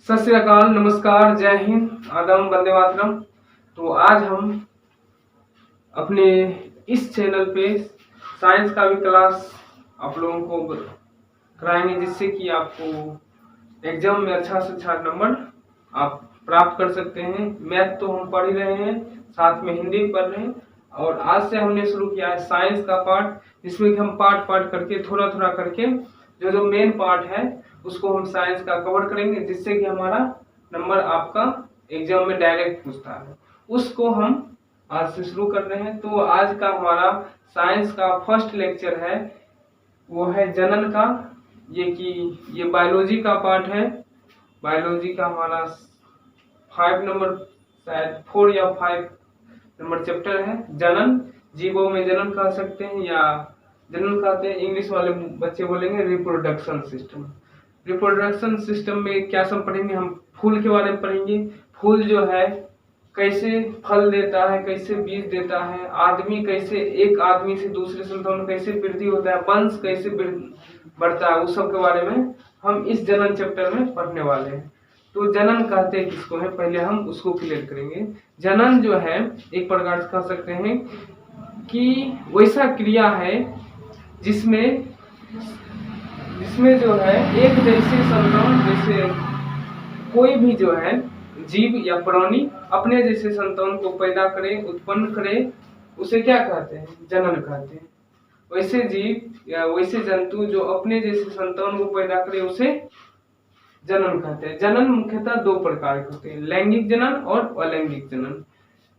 सत श्री अकाल, नमस्कार, जय हिंद, आदम, वंदे मातरम। तो आज हम अपने इस चैनल पे साइंस का भी क्लास आप लोगों को कराएंगे, जिससे कि आपको एग्जाम में अच्छा से अच्छा नंबर आप प्राप्त कर सकते हैं। मैथ तो हम पढ़ ही रहे हैं, साथ में हिंदी भी पढ़ रहे हैं। और आज से हमने शुरू किया है साइंस का पार्ट, जिसमें कि हम पार्ट करके थोड़ा थोड़ा करके जो मेन पार्ट है उसको हम साइंस का कवर करेंगे, जिससे कि हमारा नंबर आपका एग्जाम में डायरेक्ट पूछता है। उसको हम आज से शुरू कर रहे हैं। तो आज का हमारा साइंस का फर्स्ट लेक्चर है, वो है जनन का। ये बायोलॉजी का पार्ट है। बायोलॉजी का हमारा 5 नंबर, शायद 4 या 5 नंबर चैप्टर है, जनन। जीवों में जनन कह सकते हैं या जनन कहते हैं, इंग्लिश वाले बच्चे बोलेंगे रिप्रोडक्शन सिस्टम। रिप्रोडक्शन सिस्टम में क्या सब पढ़ेंगे, हम फूल के बारे में पढ़ेंगे। फूल जो है कैसे फल देता है, कैसे बीज देता है, आदमी कैसे एक आदमी से दूसरे संतान कैसे वृद्धि होता है, वंश कैसे बढ़ता है, उस सब के बारे में हम इस जनन चैप्टर में पढ़ने वाले हैं। तो जनन कहते हैं किसको है, पहले हम उसको क्लियर करेंगे। जनन जो है एक प्रकार से कह सकते हैं कि वैसा क्रिया है जिसमें जो है एक जैसे संतान, जैसे कोई भी जो है जीव या प्राणी अपने जैसे संतान को पैदा करे, उत्पन्न करे, उसे क्या कहते हैं, जनन कहते हैं। वैसे जीव या वैसे जंतु जो अपने जैसे संतान को पैदा करे उसे जनन कहते हैं। जनन मुख्यतः 2 प्रकार के होते हैं, लैंगिक जनन और अलैंगिक जनन।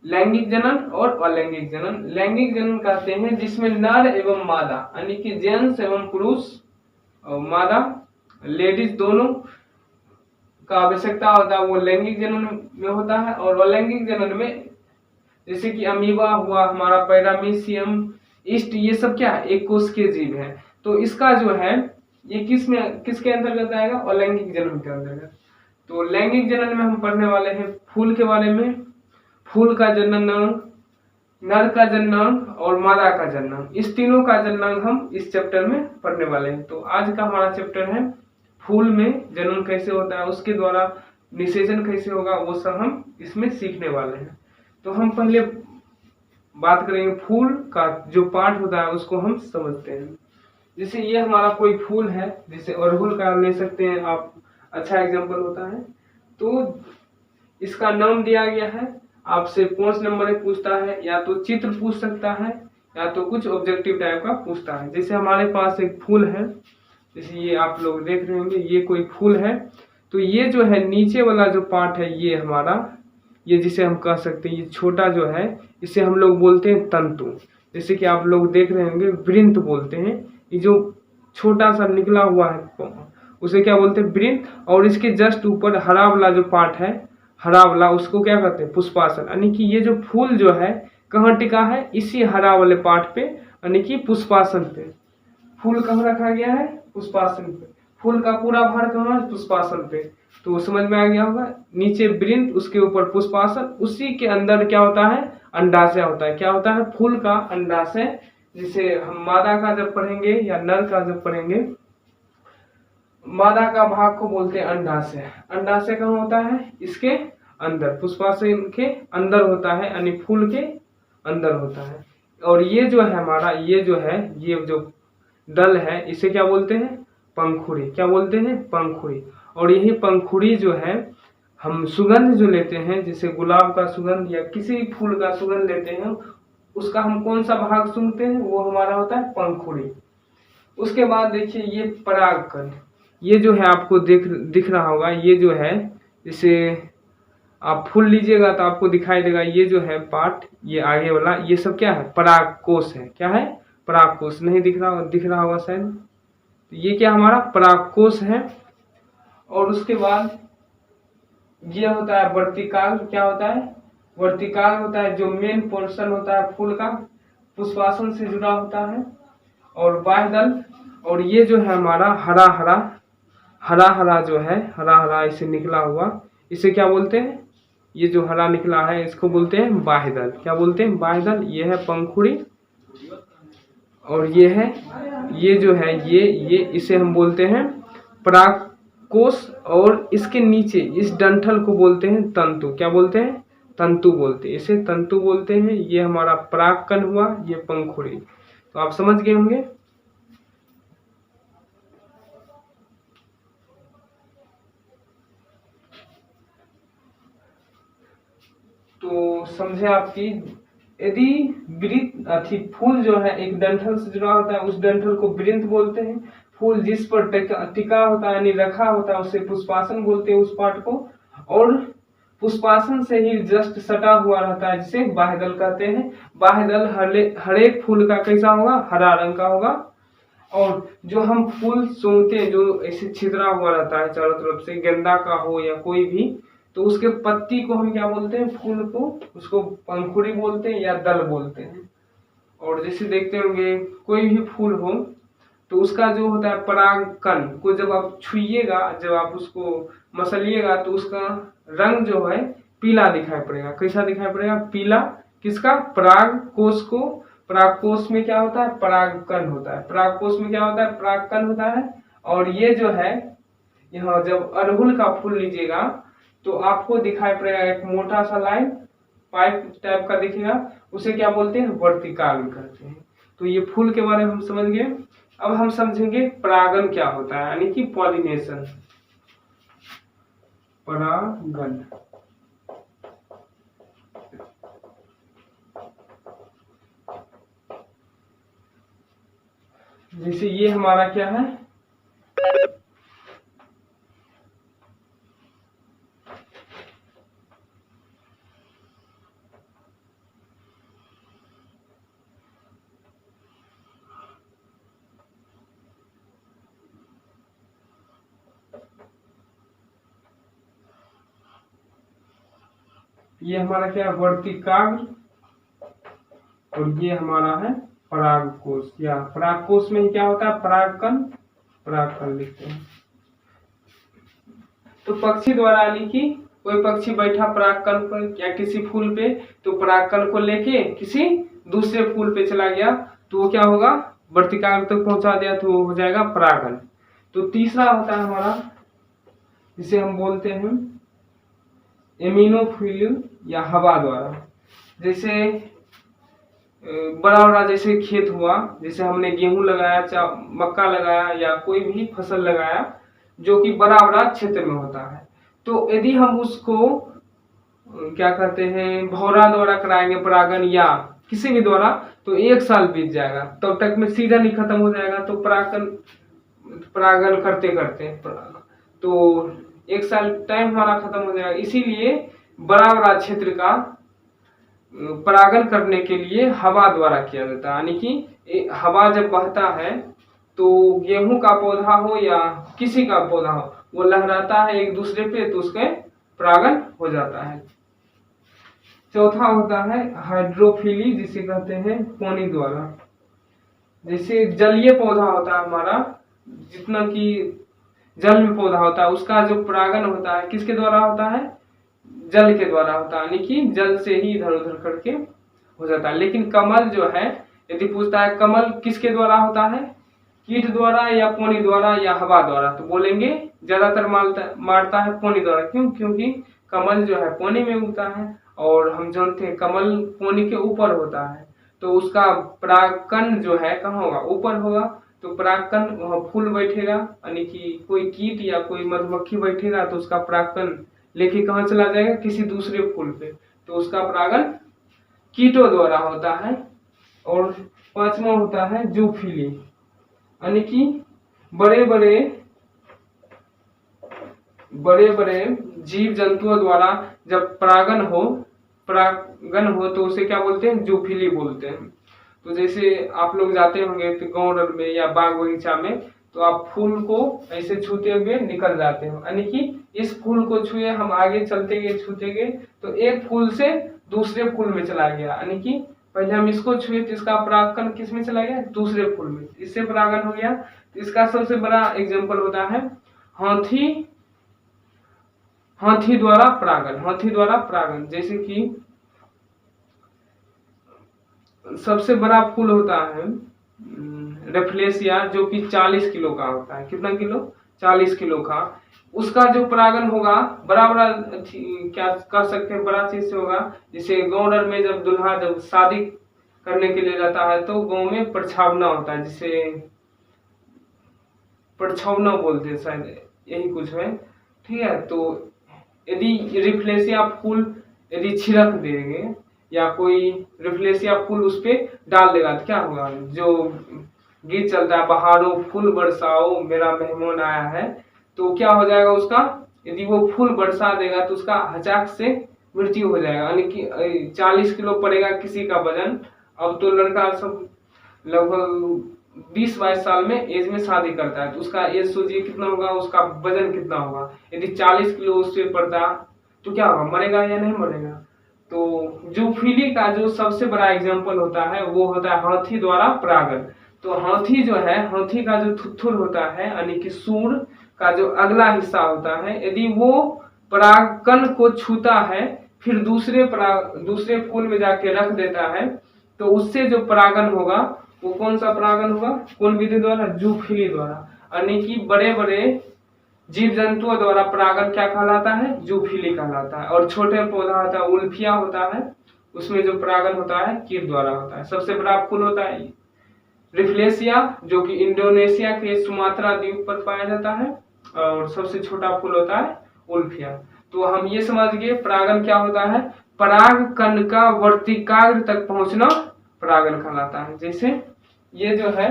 लैंगिक जनन और अलैंगिक जनन। लैंगिक जनन कहते हैं जिसमें नर एवं मादा, यानी कि जेंट्स एवं पुरुष और मादा लेडीज दोनों का आवश्यकता होता है, वो लैंगिक जनन में होता है। और अलैंगिक जनन में जैसे कि अमीबा हुआ, हमारा पैरामीशियम, ईस्ट, ये सब क्या है, एक कोश के जीव है। तो इसका जो है ये किसके अंतर्गत आएगा, अलैंगिक जनन के अंतर्गत। तो लैंगिक जनन में हम पढ़ने वाले हैं फूल के बारे में। फूल का जननांग, नर का जननांग और मादा का जननांग, इस तीनों का जननांग हम इस चैप्टर में पढ़ने वाले हैं। तो आज का हमारा चैप्टर है फूल में जनन कैसे होता है, उसके द्वारा निषेचन कैसे होगा, वो सब हम इसमें सीखने वाले हैं। तो हम पहले बात करेंगे फूल का जो पार्ट होता है उसको हम समझते हैं। जैसे ये हमारा कोई फूल है, जैसे अड़हुल का ले सकते हैं आप, अच्छा एग्जाम्पल होता है। तो इसका नाम दिया गया है, आपसे 5 नंबर में पूछता है, या तो चित्र पूछ सकता है या तो कुछ ऑब्जेक्टिव टाइप का पूछता है। जैसे हमारे पास एक फूल है, जैसे ये आप लोग देख रहे होंगे, ये कोई फूल है। तो ये जो है नीचे वाला जो पार्ट है ये हमारा, ये जिसे हम कह सकते हैं, ये छोटा जो है इसे हम लोग बोलते हैं तंतु। जैसे कि आप लोग देख रहे होंगे वृंत बोलते हैं, ये जो छोटा सा निकला हुआ है उसे क्या बोलते हैं, वृंत। और इसके जस्ट ऊपर हरा वाला जो पार्ट है, हरा वाला, उसको क्या कहते हैं, पुष्पासन। यानी कि ये जो फूल जो है कहाँ टिका है, इसी हरा वाले पार्ट पे, यानी कि पुष्पासन पे। फूल कहाँ रखा गया है, पुष्पासन पे। फूल का पूरा भार कहाँ है, पुष्पासन पे। तो समझ में आ गया होगा, नीचे वृंत, उसके ऊपर पुष्पासन, उसी के अंदर क्या होता है, अंडाशय होता है। क्या होता है, फूल का अंडाशय, जिसे हम मादा का जब पढ़ेंगे या नर का जब पढ़ेंगे, मादा का भाग को बोलते हैं अंडाशय। अंडाशय कहाँ होता है, इसके अंदर, पुष्पासन के अंदर होता है, यानी फूल के अंदर होता है। और ये जो है हमारा, ये जो दल है, इसे क्या बोलते हैं, पंखुड़ी। क्या बोलते हैं, पंखुड़ी। और यही पंखुड़ी जो है हम सुगंध जो लेते हैं, जैसे गुलाब का सुगंध या किसी फूल का सुगंध लेते हैं, उसका हम कौन सा भाग सूंघते हैं, वो हमारा होता है पंखुड़ी। उसके बाद देखिए ये परागकण, ये जो है आपको दिख रहा होगा, ये जो है, जैसे आप फूल लीजिएगा तो आपको दिखाई देगा, ये जो है पार्ट, ये आगे वाला, ये सब क्या है, परागकोश है। क्या है, परागकोश। नहीं दिख रहा होगा शायद। तो ये क्या हमारा परागकोश है। और उसके बाद ये होता है वर्तिकाल। क्या होता है, वर्तिकाल होता है जो मेन पोर्शन होता है फूल का, पुष्पासन से जुड़ा होता है। और बाह्यदल, और ये जो है हमारा हरा हरा जो है, हरा इसे निकला हुआ, इसे क्या बोलते हैं, ये जो हरा निकला है इसको बोलते हैं बाह्यदल। क्या बोलते हैं, बाह्यदल। ये है पंखुड़ी, और ये है, ये जो है ये इसे हम बोलते हैं कोश, और इसके नीचे इस डंठल को बोलते हैं तंतु। क्या बोलते हैं? तंतु बोलते हैं, इसे तंतु बोलते हैं। ये हमारा परागकण हुआ, ये पंखुड़ी। तो आप समझ गए होंगे। तो समझे आपकी, यदि वृत्त अथी फूल जो है एक डंठल से जुड़ा होता है, उस डंठल को वृंत बोलते हैं। फूल जिस पर टिका होता है यानी रखा होता है उसे पुष्पासन बोलते हैं, उस पार्ट को। और पुष्पासन से ही जस्ट सटा हुआ रहता है जिसे बाह्यदल कहते हैं। बाह्यदल हर एक फूल का कैसा होगा? हरा रंग का होगा। और जो हम फूल सूंघते हैं जो ऐसे छितरा हुआ रहता है चारों तरफ से, गेंदा का हो या कोई भी, तो उसके पत्ती को हम क्या बोलते हैं? फूल को, उसको पंखुड़ी बोलते हैं या दल बोलते हैं। और जैसे देखते होंगे कोई भी फूल हो तो उसका जो होता है परागकण को जब आप छुइएगा, जब आप उसको मसलिएगा तो उसका रंग जो है पीला दिखाई पड़ेगा। कैसा दिखाई पड़ेगा? पीला। किसका? पराग कोश को। पराग कोश में क्या होता है? परागकण होता है। पराग कोश में क्या होता है? परागकण होता है। और ये जो है, यहाँ जब अड़हुल का फूल लीजिएगा तो आपको दिखाई पड़ेगा एक मोटा सा लाइन पाइप टाइप का दिखेगा, उसे क्या बोलते हैं? वर्तिकाग्र कहते हैं। तो ये फूल के बारे में हम समझ गए। अब हम समझेंगे परागन क्या होता है, यानी कि पॉलिनेशन। परागन जैसे ये हमारा क्या है? ये हमारा क्या है? वर्तिकाग्र। और ये हमारा है परागकोश, या परागकोश में क्या होता है? परागकण। परागकण लिखते हैं। तो पक्षी द्वारा, यानी कि कोई पक्षी बैठा परागकण पर या किसी फूल पे, तो परागकण को लेके किसी दूसरे फूल पे चला गया तो वो क्या होगा? वर्तिकाग्र तक पहुंचा दिया तो वो हो जाएगा परागन। तो तीसरा होता है हमारा, जिसे हम बोलते हैं एमिनोफिलियम या हवा द्वारा। जैसे बड़ा बड़ा जैसे खेत हुआ, जैसे हमने गेहूं लगाया, मक्का लगाया या कोई भी फसल लगाया जो कि बड़ा बड़ा क्षेत्र में होता है, तो यदि हम उसको क्या कहते हैं भौरा द्वारा कराएंगे परागन या किसी भी द्वारा, तो 1 साल बीत जाएगा, तब तक में सीजन ही खत्म हो जाएगा। तो परागन करते करते तो 1 साल टाइम हमारा खत्म हो जाएगा। इसीलिए बड़ा बड़ा क्षेत्र का परागन करने के लिए हवा द्वारा किया जाता है। यानी कि हवा जब बहता है तो गेहूं का पौधा हो या किसी का पौधा हो, वो लहराता है एक दूसरे पे, तो उसके परागन हो जाता है। चौथा होता है हाइड्रोफिली, जिसे कहते हैं पानी द्वारा। जैसे जलीय पौधा होता है हमारा, जितना कि जल में पौधा होता है, उसका जो परागन होता है किसके द्वारा होता है? जल के द्वारा होता है, यानी कि जल से ही इधर उधर करके हो जाता है। लेकिन कमल जो है, यदि पूछता है कमल किसके द्वारा होता है? कीट द्वारा या पानी द्वारा या हवा द्वारा, तो बोलेंगे ज्यादातर मारता है पानी द्वारा। क्यों? क्योंकि कमल जो है पानी में उगता है, और हम जानते हैं कमल पानी के ऊपर होता है, तो उसका परागकण जो है कहाँ होगा? ऊपर होगा। तो परागकण वहाँ फूल बैठेगा, यानी कि कोई कीट या कोई मधुमक्खी बैठेगा तो उसका परागकण लेके कहाँ चला जाएगा? किसी दूसरे फूल पे, तो उसका परागन कीटों द्वारा होता है। और पांचवा होता है जूफिली, यानी कि बड़े बड़े जीव जंतुओं द्वारा जब परागन हो तो उसे क्या बोलते हैं? जूफिली बोलते हैं। तो जैसे आप लोग जाते होंगे तो गाँव में या बाग बगीचा में, तो आप फूल को ऐसे छूते हुए निकल जाते हो, यानी कि इस फूल को छुए, हम आगे चलते गए छूते गए तो एक फूल से दूसरे फूल में चला गया, यानी कि पहले हम इसको छुए तो इसका परागकण किस में चला गया? दूसरे फूल में, इससे परागन हो गया। तो इसका सबसे बड़ा एग्जाम्पल होता है हाथी द्वारा परागन। जैसे कि सबसे बड़ा फूल होता है रेफलेसिया, जो कि 40 किलो का होता है। कितना किलो? 40 किलो का, उसका जो परागण होगा बड़ा बड़ा क्या कर सकते हैं, बड़ा चीज से होगा। जैसे गाँव में जब दूल्हा जब शादी करने के लिए जाता है तो गाँव में परछावना होता है, जिसे परछावना बोलते हैं शायद, यही कुछ है। ठीक है, तो यदि रिफ्लेशिया फूल यदि छिड़क देंगे या कोई रिफ्लेशिया फूल उस पे डाल देगा तो क्या होगा, जो गीत चलता है बहारों फूल बरसाओ मेरा मेहमान आया है, तो क्या हो जाएगा उसका, यदि वो फूल बरसा देगा तो उसका हचाक से मृत्यु हो जाएगा। यानी कि 40 किलो पड़ेगा किसी का वजन। अब तो लड़का सब लगभग 20-22 साल में एज में शादी करता है, तो उसका एज सोचिए कितना होगा, उसका वजन कितना होगा। यदि 40 किलो उससे पड़ता तो क्या होगा, मरेगा या नहीं मरेगा। तो जूफिली का जो सबसे बड़ा एग्जाम्पल होता है वो होता है हाथी द्वारा परागण। तो हाथी जो है, हाथी का जो थुथुर होता है यानी कि सूंड का जो अगला हिस्सा होता है, यदि वो परागकण को छूता है फिर दूसरे फूल में जाके रख देता है, तो उससे जो परागण होगा वो कौन सा परागण होगा, कौन विधि द्वारा, जूफिली द्वारा। यानी कि बड़े बड़े जीव जंतुओं द्वारा परागण क्या कहलाता है, जूफिली कहलाता है। और छोटे पौधा होता है उल्फिया होता है, उसमें जो परागण होता है कीट द्वारा होता है। सबसे बड़ा फूल होता है रिफ्लेशिया, जो कि इंडोनेशिया के सुमात्रा द्वीप पर पाया जाता है, और सबसे छोटा फूल होता है उल्फिया। तो हम ये समझ गए परागण क्या होता है, पराग कण का वर्तिकाग्र तक पहुंचना परागण कहलाता है। जैसे ये जो है,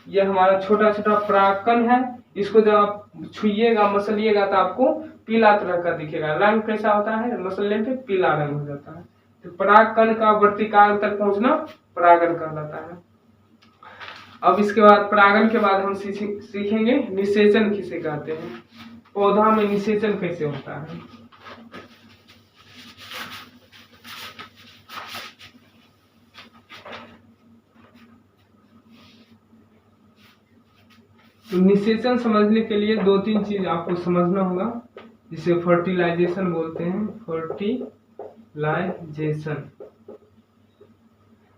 ये हमारा छोटा छोटा परागकण है, इसको जब आप छुइएगा मसलिएगा तो आपको पीला तरह का दिखेगा। रंग कैसा होता है, मसलने पे पीला रंग हो जाता है। तो परागकण का वर्तिकाग्र तक पहुंचना परागण कहलाता है। अब इसके बाद परागण के बाद हम सीखेंगे निषेचन किसे कहते हैं, पौधा में निषेचन कैसे होता है। तो निषेचन समझने के लिए 2-3 चीज आपको समझना होगा, जिसे फर्टिलाइजेशन बोलते हैं। फर्टिलाइजेशन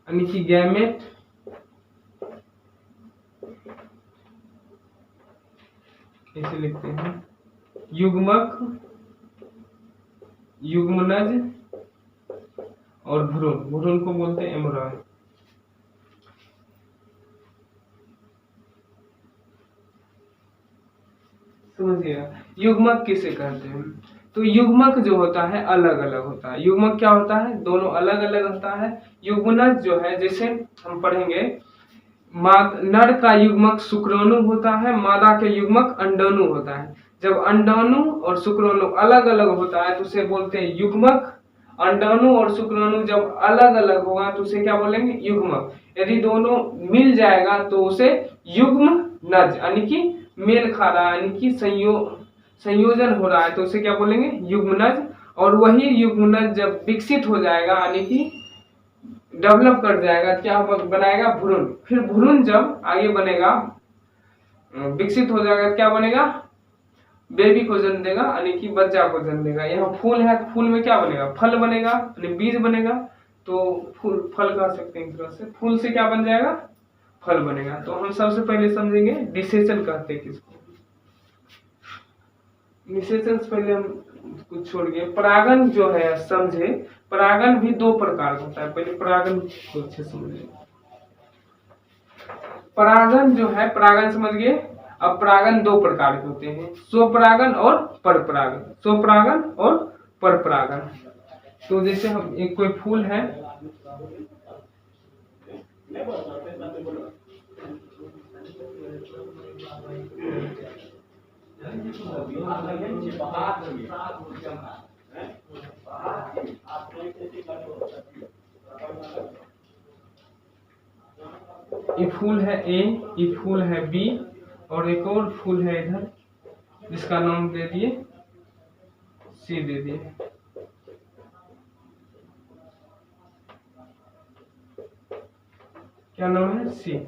यानी कि गैमेट कैसे लिखते हैं, युग्मक, युग्मनज और भ्रूण, भ्रूण को बोलते हैं एम्ब्रॉय। समझिएगा युग्मक किसे कहते हैं। तो युग्मक जो होता है अलग अलग होता है। युग्मक क्या होता है, दोनों अलग अलग होता है। युग्मनज जो है, जैसे हम पढ़ेंगे, नर का युग्मक शुक्राणु होता है, मादा के युग्मक अंडाणु होता है। जब अंडाणु और शुक्राणु अलग अलग होता है तो उसे बोलते हैं युग्मक। अंडाणु और शुक्राणु जब अलग अलग होगा तो उसे क्या बोलेंगे, युग्मक। यदि दोनों मिल जाएगा तो उसे युग्मनज, यानी कि मेल खा रहा है, यानी कि संयोजन हो रहा है, तो उसे क्या बोलेंगे, युग्मनज। और वही युग्मनज जब विकसित हो जाएगा यानी कि डेवलप कर जाएगा, क्या बनाएगा, भ्रूण। फिर भ्रूण जब आगे बनेगा, विकसित हो जाएगा, क्या बनेगा, बेबी को जन्म देगा, यानी कि बच्चा को जन्म देगा। यहाँ फूल है, फूल में क्या बनेगा, फल बनेगा, यानी बीज बनेगा। तो फूल फल कह सकते हैं एक तरह से, फूल से क्या बन जाएगा, फल बनेगा। तो हम सबसे पहले समझेंगे निषेचन कहते हैं किसको। निषेचन से पहले हम कुछ छोड़िए, परागण जो है समझे, परागण भी 2 प्रकार का होता है। पहले परागण को अच्छे समझिए। परागण जो है, परागण समझ गए। अब परागण 2 प्रकार के होते हैं, स्वपरागण और परपरागण। स्वपरागण और परपरागण। तो जैसे हम एक कोई फूल है, ये फूल है ए, ये फूल है बी, और एक और फूल है इधर जिसका नाम दे दिए सी दे दिए। क्या नाम है, सी।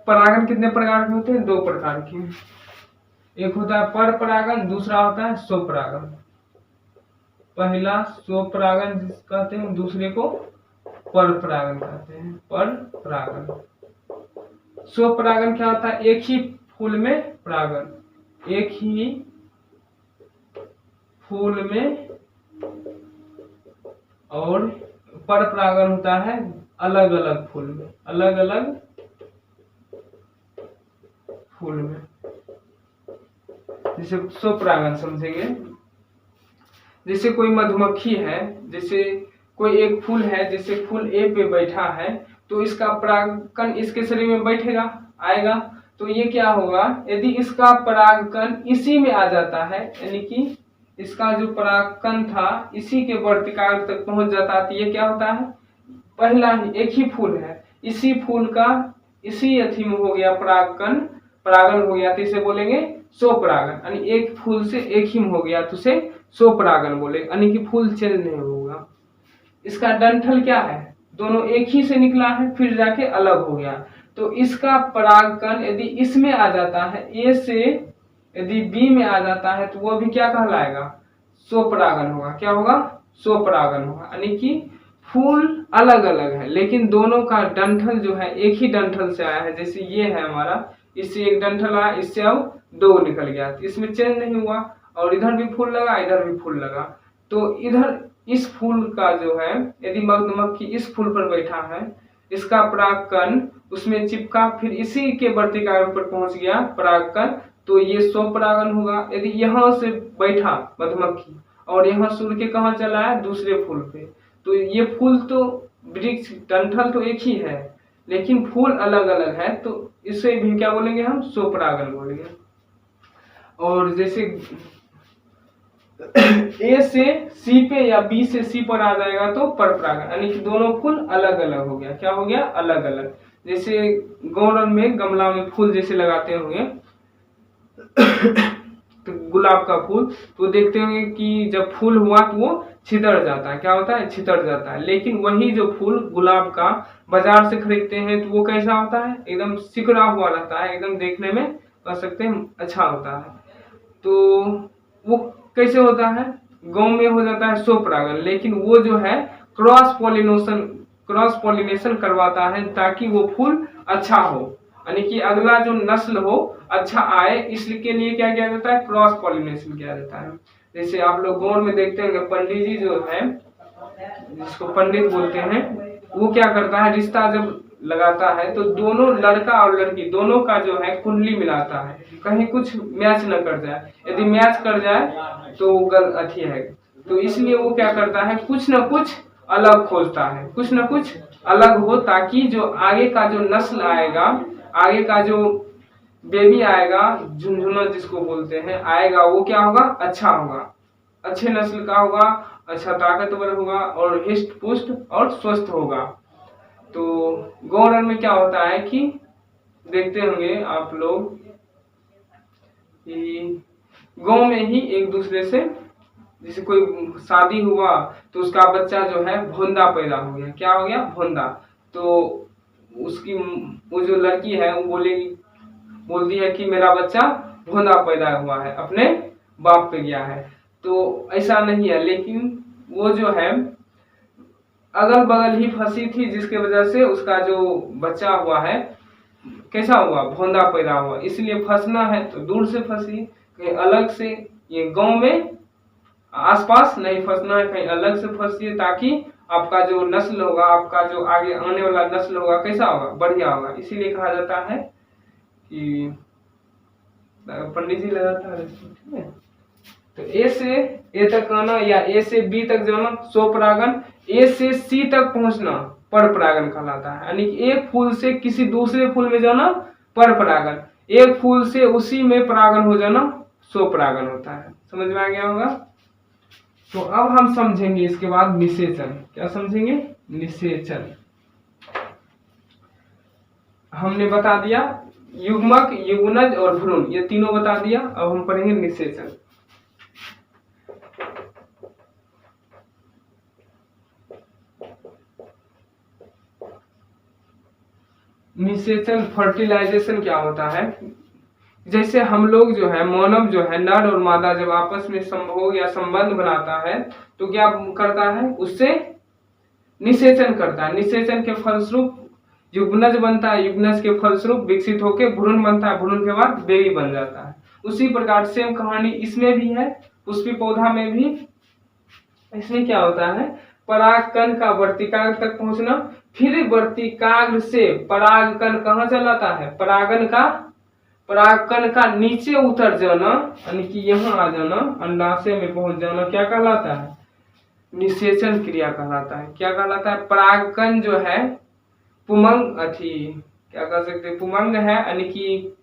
परागण कितने प्रकार के होते हैं, 2 प्रकार के। एक होता है पर परागण, दूसरा होता है स्वपरागण। पहला स्वपरागण कहते हैं, दूसरे को पर परागण कहते हैं, पर परागण। स्वपरागन क्या होता है? एक ही फूल में परागन, एक ही फूल में, और पर परागन होता है अलग अलग फूल में, अलग अलग फूल में, जैसे स्वपरागन समझेंगे। जैसे कोई मधुमक्खी है, जैसे कोई एक फूल है, जैसे फूल ए पे बैठा है, तो इसका परागकण इसके शरीर में बैठेगा, आएगा, तो ये क्या होगा, यदि इसका परागकण इसी में आ जाता है, यानी कि इसका जो परागकण था इसी के वर्तिकाग्र तक पहुंच जाता है, तो ये क्या होता है, पहला ही एक ही फूल है, इसी फूल का इसी अथी में हो गया परागकण, परागन हो गया, तो इसे बोलेंगे स्वपरागन। यानी एक फूल से एक ही में हो गया तो उसे स्वपरागन बोलेंगे, यानी कि फूल चेंज नहीं होगा। इसका डंठल क्या है, दोनों एक ही से निकला है फिर जाके अलग हो गया, तो इसका परागकण यदि इसमें आ जाता है, ए से यदि बी में आ जाता है, तो वो भी क्या कहलाएगा, स्वपरागन होगा। क्या होगा, स्वपरागन होगा। यानी कि फूल अलग अलग है लेकिन दोनों का डंठल जो है एक ही डंठल से आया है। जैसे ये है हमारा, इससे एक डंठल आया, इससे अब दो निकल गया, तो इसमें चेंज नहीं हुआ, और इधर भी फूल लगा, इधर भी फूल लगा, तो इधर इस फूल का जो है, यदि मधुमक्खी इस फूल पर बैठा है, इसका परागकण उसमें चिपका, फिर इसी के वर्तिकाग्र पर पहुंच गया परागकण, तो ये स्वपरागन होगा। यदि यहाँ से बैठा मधुमक्खी और यहाँ सुर के कहाँ चला है, दूसरे फूल पे, तो ये फूल तो वृक्ष डंठल तो एक ही है लेकिन फूल अलग अलग है, तो इसे भी क्या बोलेंगे हम, स्वपरागन बोलेंगे। और जैसे ए से सी पे या बी से सी पर आ जाएगा तो परपरागन, यानी कि दोनों फूल अलग अलग हो गया। क्या हो गया, अलग अलग। जैसे गार्डन में गमला में फूल जैसे लगाते होंगे तो गुलाब का फूल, तो देखते होंगे कि जब फूल हुआ तो वो छितर जाता है। क्या होता है, छितर जाता है। लेकिन वही जो फूल गुलाब का बाजार से खरीदते हैं तो वो कैसा होता है, एकदम सिकुड़ा हुआ रहता है, एकदम देखने में कह सकते हैं अच्छा होता है। तो वो कैसे होता है, गांव में हो जाता है स्वपरागन, लेकिन वो जो है क्रॉस पॉलिनेशन करवाता है ताकि वो फूल अच्छा हो, यानी कि अगला जो नस्ल हो अच्छा आए, इसके लिए क्या किया जाता है, क्रॉस पॉलिनेशन किया जाता है। जैसे आप लोग गांव में देखते होंगे पंडित जी जो है, जिसको पंडित बोलते हैं, वो क्या करता है, रिश्ता जब लगाता है तो दोनों लड़का और लड़की दोनों का जो है कुंडली मिलाता है, कहीं कुछ मैच न कर जाए। यदि मैच कर जाए तो गलत अथी है, तो इसलिए वो क्या करता है, कुछ न कुछ अलग खोजता है, कुछ न कुछ अलग हो, ताकि जो आगे का जो नस्ल आएगा, आगे का जो बेबी आएगा, झुनझुना जिसको बोलते हैं, आएगा, वो क्या होगा, अच्छा होगा, अच्छे नस्ल का होगा, अच्छा ताकतवर होगा और हिष्ट पुष्ट और स्वस्थ होगा। तो गौरन में क्या होता है कि देखते होंगे आप लोग कि गांव में ही एक दूसरे से, जैसे कोई शादी हुआ तो उसका बच्चा जो है भोंदा पैदा हो गया। क्या हो गया, भोंदा। तो उसकी वो जो लड़की है वो बोलती है कि मेरा बच्चा भोंदा पैदा हुआ है, अपने बाप पे गया है। तो ऐसा नहीं है, लेकिन वो जो है अगल बगल ही फंसी थी, जिसके वजह से उसका जो बच्चा हुआ है कैसा हुआ, भोंदा पैदा हुआ। इसलिए फंसना है तो दूर से फंसी, कहीं अलग से, ये गांव में आसपास नहीं फंसना है, कहीं अलग से फंसिए, ताकि आपका जो नस्ल होगा, आपका जो आगे आने वाला नस्ल होगा कैसा होगा, बढ़िया होगा। इसीलिए कहा जाता है कि पंडित जी लगाता है, ठीक है। तो ए से ए तक आना या ए से बी तक जाना स्वपरागन, ए से सी तक पहुंचना परपरागन कहलाता है। यानी कि एक फूल से किसी दूसरे फूल में जाना परपरागन, एक फूल से उसी में परागन हो जाना स्वपरागन होता है। समझ में आ गया होगा। तो अब हम समझेंगे इसके बाद निषेचन। क्या समझेंगे, निषेचन। हमने बता दिया युग्मक, युग्मनज और भ्रूण, ये तीनों बता दिया। अब हम पढ़ेंगे निषेचन। निषेचन फर्टिलाइजेशन क्या होता है, जैसे हम लोग जो है, मानव जो है, नर और मादा जब आपस में संभोग या संबंध बनाता है तो क्या करता है, उससे निषेचन करता है। निषेचन के फलस्वरूप युग्मनज बनता है, युग्मनज के फलस्वरूप विकसित होकर भ्रूण बनता है, भ्रूण के बाद बेबी बन जाता है। उसी प्रकार सेम कहानी इसमें भी है, पुष्पी पौधा में भी। इसमें क्या होता है, परागकण का वर्तिकाग्र तक पहुंचना, फिर वर्तिकाग्र से परागकण कहाँ चलाता है, परागकण का नीचे उतर जाना, यानी कि यहाँ आ जाना, अंडाशय में पहुंच जाना, क्या कहलाता है, निषेचन क्रिया कहलाता है। क्या कहलाता है, परागकण जो है पुमंग क्या कह सकते हैं, पुमंग है, यानी कि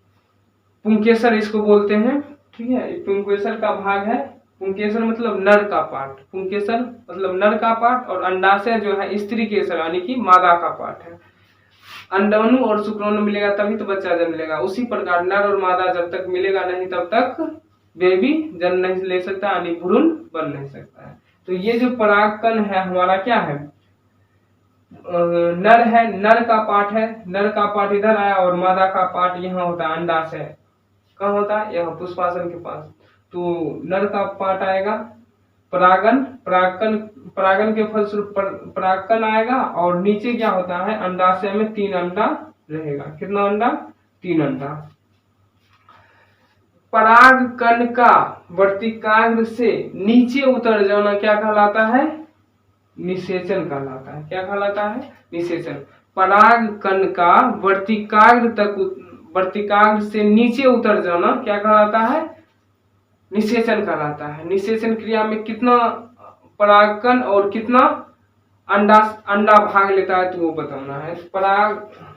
पुंकेसर इसको बोलते हैं, ठीक है। पुंकेसर का भाग है, पुंकेसर मतलब नर का पार्ट, पुंकेसर मतलब नर का पार्ट, और अंडाशय जो है स्त्री केसर यानी कि मादा का पार्ट है। अंडाणु और शुक्राणु मिलेगा तभी तो बच्चा जन्म लेगा। उसी प्रकार नर और मादा जब तक मिलेगा नहीं तब तक बेबी जन्म नहीं ले सकता, यानी भ्रूण बन नहीं सकता है। तो ये जो परागकण है हमारा क्या है, नर है, नर का पार्ट है, नर का पार्ट इधर आया और मादा का पार्ट यहाँ होता है, अंडाशय कहाँ होता है, यहाँ पुष्पासन के पास। तो नर का पार्ट आएगा, परागन के फलस्वरूप परागकण आएगा, और नीचे क्या होता है, अंडाशय में 3 अंडा रहेगा। कितना अंडा, 3 अंडा। परागकण का वर्तिकाग्र से नीचे उतर जाना क्या कहलाता है, निषेचन कहलाता है। क्या कहलाता है, निषेचन। परागकण का वर्तिकाग्र से नीचे उतर जाना क्या कहलाता है, निषेचन कहलाता है। निषेचन क्रिया में कितना परागकण और कितना अंडा भाग लेता है तो वो बताना है।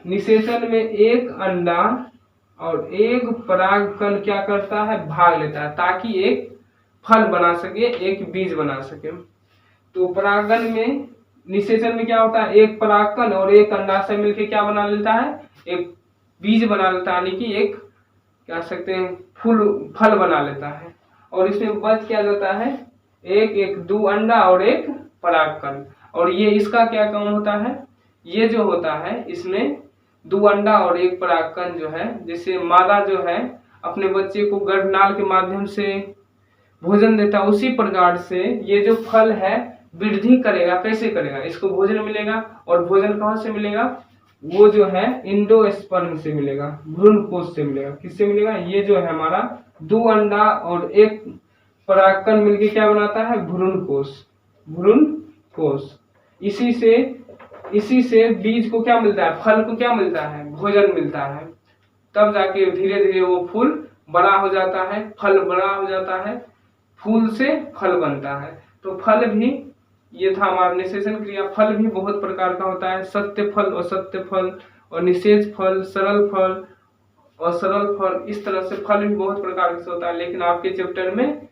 निषेचन में 1 अंडा और 1 परागकण क्या करता है, भाग लेता है, ताकि एक फल बना सके, एक बीज बना सके। तो परागन में, निषेचन में क्या होता है, 1 परागकण और 1 अंडाशय मिलकर क्या बना लेता है, एक बीज बना लेता है, यानी कि एक कह सकते हैं फल बना लेता है। और इसमें बच क्या जाता है, 2 अंडा और 1 परागकण। और ये इसका क्या काम होता है, ये जो होता है इसमें 2 अंडा और 1 परागकण जो है, जैसे मादा जो है अपने बच्चे को गर्भनाल के माध्यम से भोजन देता है, उसी प्रकार से ये जो फल है वृद्धि करेगा। कैसे करेगा, इसको भोजन मिलेगा, और भोजन कहाँ से मिलेगा, वो जो है इंडोस्पर्म से मिलेगा, भ्रूण कोश से मिलेगा। किससे मिलेगा, ये जो है हमारा 2 अंडा और 1 परागकण मिलके क्या बनाता है, भ्रूण कोश। इसी से बीज को क्या मिलता है, फल को क्या मिलता है, भोजन मिलता है। तब जाके धीरे धीरे वो फूल बड़ा हो जाता है, फल बड़ा हो जाता है, फूल से फल बनता है। तो फल भी, ये था हमारा निषेचन क्रिया। फल भी बहुत प्रकार का होता है, सत्य फल, असत्य फल, और निषेच फल, सरल फल और सरल फल। इस तरह से फल भी बहुत प्रकार से होता है, लेकिन आपके चैप्टर में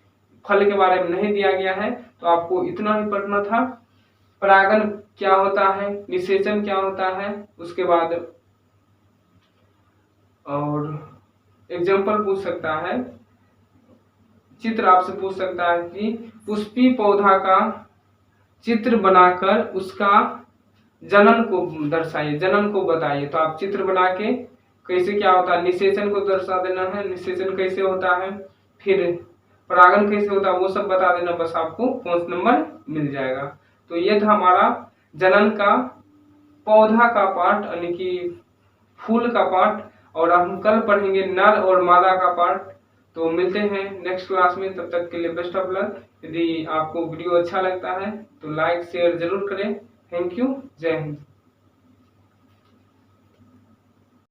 फल के बारे में नहीं दिया गया है, तो आपको इतना ही पढ़ना था। परागन क्या होता है, निषेचन क्या होता है, उसके बाद और एग्जाम्पल पूछ सकता है, चित्र आपसे पूछ सकता है कि पुष्पी पौधा का चित्र बनाकर उसका जनन को दर्शाइए, जनन को बताइए। तो आप चित्र बना के कैसे क्या होता है, निषेचन को दर्शा देना है, निषेचन कैसे होता है, फिर परागन कैसे होता है, वो सब बता देना, बस आपको 5 नंबर मिल जाएगा। तो ये था हमारा जनन का पौधा का पार्ट, यानी कि फूल का पार्ट, और हम कल पढ़ेंगे नर और मादा का पार्ट। तो मिलते हैं नेक्स्ट क्लास में, तब तक के लिए बेस्ट ऑफ लक। यदि आपको वीडियो अच्छा लगता है तो लाइक शेयर जरूर करें। थैंक यू, जय हिंद।